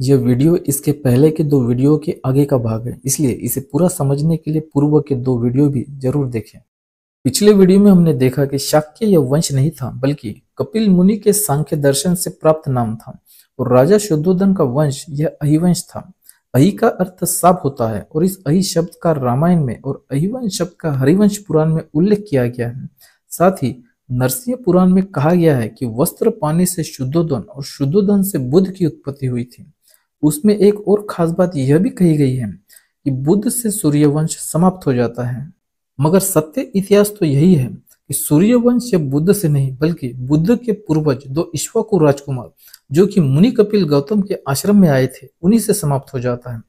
यह वीडियो इसके पहले के दो वीडियो के आगे का भाग है, इसलिए इसे पूरा समझने के लिए पूर्व के दो वीडियो भी जरूर देखें। पिछले वीडियो में हमने देखा कि शाक्य यह वंश नहीं था, बल्कि कपिल मुनि के सांख्य दर्शन से प्राप्त नाम था और राजा शुद्धोधन का वंश यह अहिवंश था। अहि का अर्थ साप होता है और इस अहि शब्द का रामायण में और अहिवंश शब्द का हरिवंश पुराण में उल्लेख किया गया है। साथ ही नरसिंह पुराण में कहा गया है कि वस्त्र पानी से शुद्धोधन और शुद्धोधन से बुद्ध की उत्पत्ति हुई थी। उसमें एक और खास बात यह भी कही गई है कि बुद्ध से सूर्यवंश समाप्त हो जाता है, मगर सत्य इतिहास तो यही है कि सूर्यवंश या बुद्ध से नहीं बल्कि बुद्ध के पूर्वज दो इक्ष्वाकु राजकुमार जो कि मुनि कपिल गौतम के आश्रम में आए थे उन्हीं से समाप्त हो जाता है।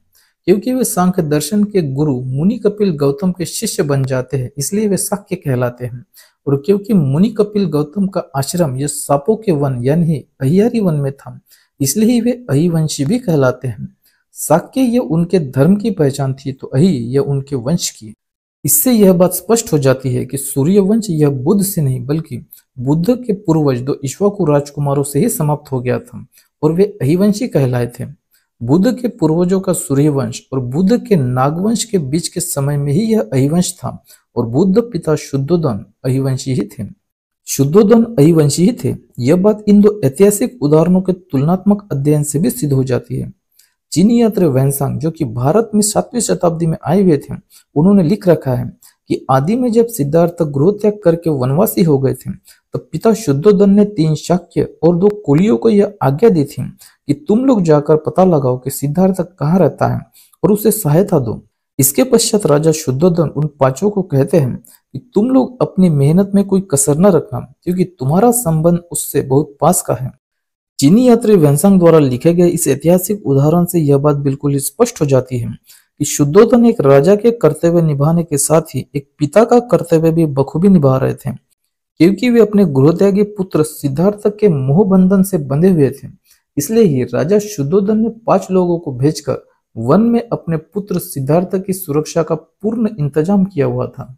क्योंकि वे सांख्य दर्शन के गुरु मुनि कपिल गौतम के शिष्य बन जाते हैं, इसलिए वे शाक्य कहलाते हैं। और क्योंकि मुनि कपिल गौतम का आश्रम यह सांपों के वन यानी अहियारी वन में था, इसलिए वे अहिवंशी भी कहलाते हैं। शाक्य यह उनके धर्म की पहचान थी तो अहि यह उनके वंश की। इससे यह बात स्पष्ट हो जाती है कि सूर्यवंश यह बुद्ध से नहीं बल्कि बुद्ध के पूर्वज दो इक्ष्वाकु राजकुमारों से ही समाप्त हो गया था और वे अहिवंशी कहलाए थे। बुद्ध के पूर्वजों का सूर्यवंश और बुद्ध के नागवंश के बीच के समय में ही यह अहिवंश था और बुद्ध पिता शुद्धोधन अहिवंशी ही थे। शुद्धोधन अहिवंशी ही थे। यह बात इन दो ऐतिहासिक उदाहरणों के तुलनात्मक अध्ययन से भी सिद्ध हो जाती है। चीनी यात्री वैनसांग जो कि भारत में 7वीं शताब्दी में आए हुए थे, उन्होंने लिख रखा है कि आदि में जब सिद्धार्थ गृह त्याग करके वनवासी हो गए थे तब पिता शुद्धोधन ने 3 शाक्य और 2 कुलियों को यह आज्ञा दी थी कि तुम लोग जाकर पता लगाओ कि सिद्धार्थ कहाँ रहता है और उसे सहायता दो। इसके पश्चात राजा शुद्धोधन उन 5 को कहते हैं कि तुम लोग अपनी मेहनत में कोई कसर न रखना क्योंकि तुम्हारा संबंध उससे बहुत पास का है। चीनी यात्री वेनसांग द्वारा लिखे गए इस ऐतिहासिक उदाहरण से यह बात बिल्कुल स्पष्ट हो जाती है कि शुद्धोधन एक राजा के कर्तव्य निभाने के साथ ही एक पिता का कर्तव्य भी बखूबी निभा रहे थे, क्योंकि वे अपने गृहत्यागी पुत्र सिद्धार्थ के मोह बंधन से बंधे हुए थे। इसलिए ही राजा शुद्धोधन ने 5 लोगों को भेजकर वन में अपने पुत्र सिद्धार्थ की सुरक्षा का पूर्ण इंतजाम किया हुआ था।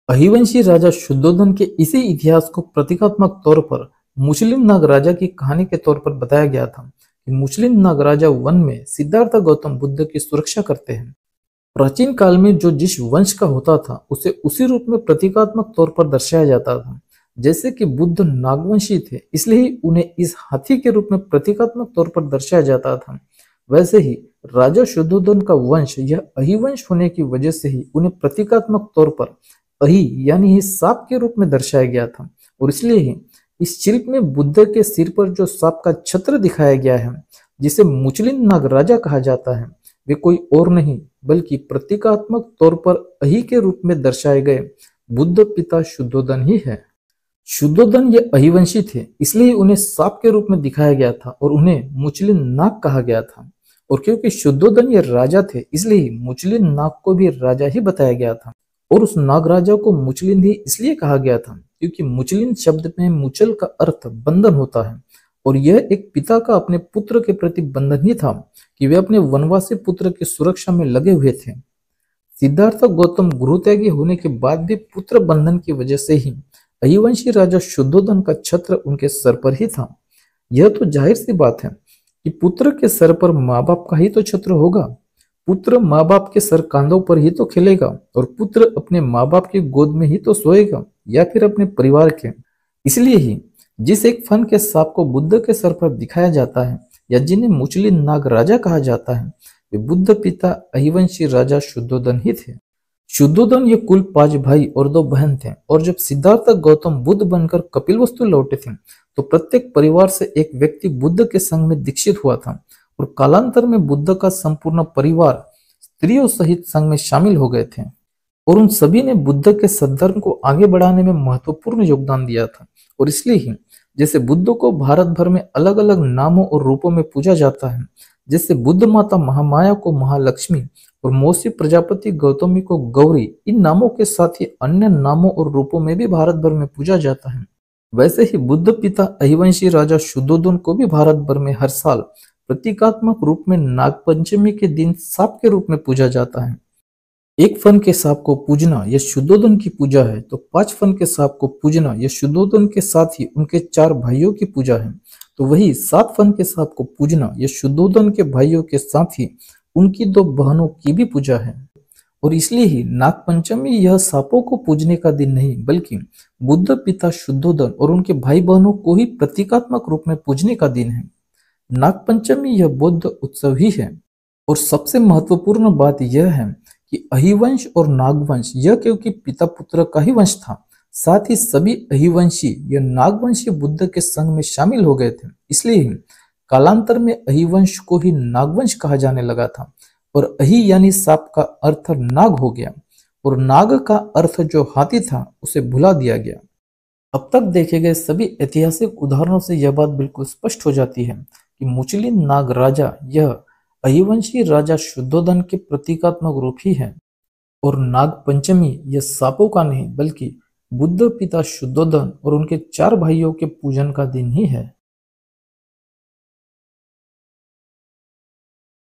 अहिवंशी राजा शुद्धोधन के इसी इतिहास को प्रतीकात्मक तौर पर मुस्लिम नाग राजा की कहानी के तौर पर बताया गया था कि मुस्लिम नाग राजा वन में सिद्धार्थ गौतम बुद्ध की सुरक्षा करते हैं। प्राचीन काल में जो जिस वंश का होता था उसे उसी रूप में प्रतीकात्मक तौर पर दर्शाया जाता था। जैसे कि बुद्ध नागवंशी थे, इसलिए उन्हें इस हाथी के रूप में प्रतीकात्मक तौर पर दर्शाया जाता था। वैसे ही राजा शुद्धोधन का वंश यह अहिवंश होने की वजह से ही उन्हें प्रतीकात्मक तौर पर अहि यानी सांप के रूप में दर्शाया गया था। और इसलिए ही इस शिल्प में बुद्ध के सिर पर जो सांप का छत्र दिखाया गया है, जिसे मुचलिन नाग राजा कहा जाता है, वे कोई और नहीं बल्कि प्रतीकात्मक तौर पर अहि के रूप में दर्शाए गए बुद्ध पिता शुद्धोधन ही है। शुद्धोधन ये अहिवंशी थे, इसलिए उन्हें सांप के रूप में दिखाया गया था और उन्हें मुचलिन नाग कहा गया था। और क्योंकि शुद्धोधन ये राजा थे, इसलिए मुचलिन नाग को भी राजा ही बताया गया था। और उस नाग राजा को मुचलिन ही इसलिए कहा गया था क्योंकि मुचलिन शब्द में मुचल का अर्थ बंधन होता है और यह एक पिता का अपने पुत्र के प्रति बंधन ही था कि वे अपने वनवासी पुत्र की सुरक्षा में लगे हुए थे। सिद्धार्थ गौतम गृहत्यागी होने के बाद भी पुत्र बंधन की वजह से ही अहिवंशी राजा शुद्धोधन का छत्र उनके सर पर ही था। यह तो जाहिर सी बात है कि पुत्र के सर पर माँ बाप का ही तो छत्र होगा। पुत्र माँ बाप के सर कांधों पर ही तो खेलेगा और पुत्र अपने माँ बाप की गोद में ही तो सोएगा या फिर अपने परिवार के। इसलिए ही जिस एक फन के सांप को बुद्ध के सर पर दिखाया जाता है या जिन्हें मुचलिन नाग राजा कहा जाता है, वे बुद्ध पिता अहिवंशी राजा शुद्धोधन ही थे। शुद्धोधन ये कुल 5 भाई और 2 बहन थे और जब सिद्धार्थ गौतम बुद्ध बनकर कपिलवस्तु लौटे थे तो प्रत्येक परिवार से एक व्यक्ति बुद्ध के संग में दीक्षित हुआ था और कालांतर में बुद्ध का संपूर्ण परिवार स्त्रियों सहित संघ में शामिल हो गए थे और उन सभी ने बुद्ध के सद्धर्म को आगे बढ़ाने में महत्वपूर्ण योगदान दिया था। और इसलिए ही जैसे बुद्ध को भारत भर में अलग अलग नामों और रूपों में पूजा जाता है, जैसे बुद्ध माता महामाया को महालक्ष्मी और मौसी प्रजापति गौतमी को गौरी, इन नामों के साथ ही अन्य नामों और रूपों में भी भारत भर में पूजा जाता है, वैसे ही बुद्ध पिता अहिवंशी राजा शुद्धोधन को भी भारत भर में हर साल प्रतीकात्मक रूप में नागपंचमी के दिन सांप के रूप में पूजा जाता है। एक फन के सांप को पूजना यह शुद्धोधन की पूजा है, तो 5 फन के सांप को पूजना यह शुद्धोधन के साथ ही उनके 4 भाइयों की पूजा है। तो वही 7 फन के सांप को पूजना यह शुद्धोदन के भाइयों के साथ ही उनकी 2 बहनों की भी पूजा है। और इसलिए ही नाग पंचमी यह सांपों को पूजने का दिन नहीं बल्कि बुद्ध पिता शुद्धोदन और उनके भाई बहनों को ही प्रतीकात्मक रूप में पूजने का दिन है। नाग पंचमी यह बौद्ध उत्सव ही है। और सबसे महत्वपूर्ण बात यह है कि अहिवंश और नागवंश यह क्योंकि पिता पुत्र का ही वंश था, साथ ही सभी अहिवंशी यह नागवंशी बुद्ध के संग में शामिल हो गए थे। इसलिए ही कालांतर में अहिवंश को ही नागवंश कहा जाने लगा था और अहि यानी सांप का अर्थ नाग हो गया और नाग का अर्थ जो हाथी था उसे भुला दिया गया। अब तक देखे गए सभी ऐतिहासिक उदाहरणों से यह बात बिल्कुल स्पष्ट हो जाती है कि मुचलिन नाग राजा यह अहिवंशी राजा शुद्धोदन के प्रतीकात्मक रूप ही है और नाग पंचमी यह सांपों का नहीं बल्कि बुद्ध पिता शुद्धोदन और उनके 4 भाइयों के पूजन का दिन ही है।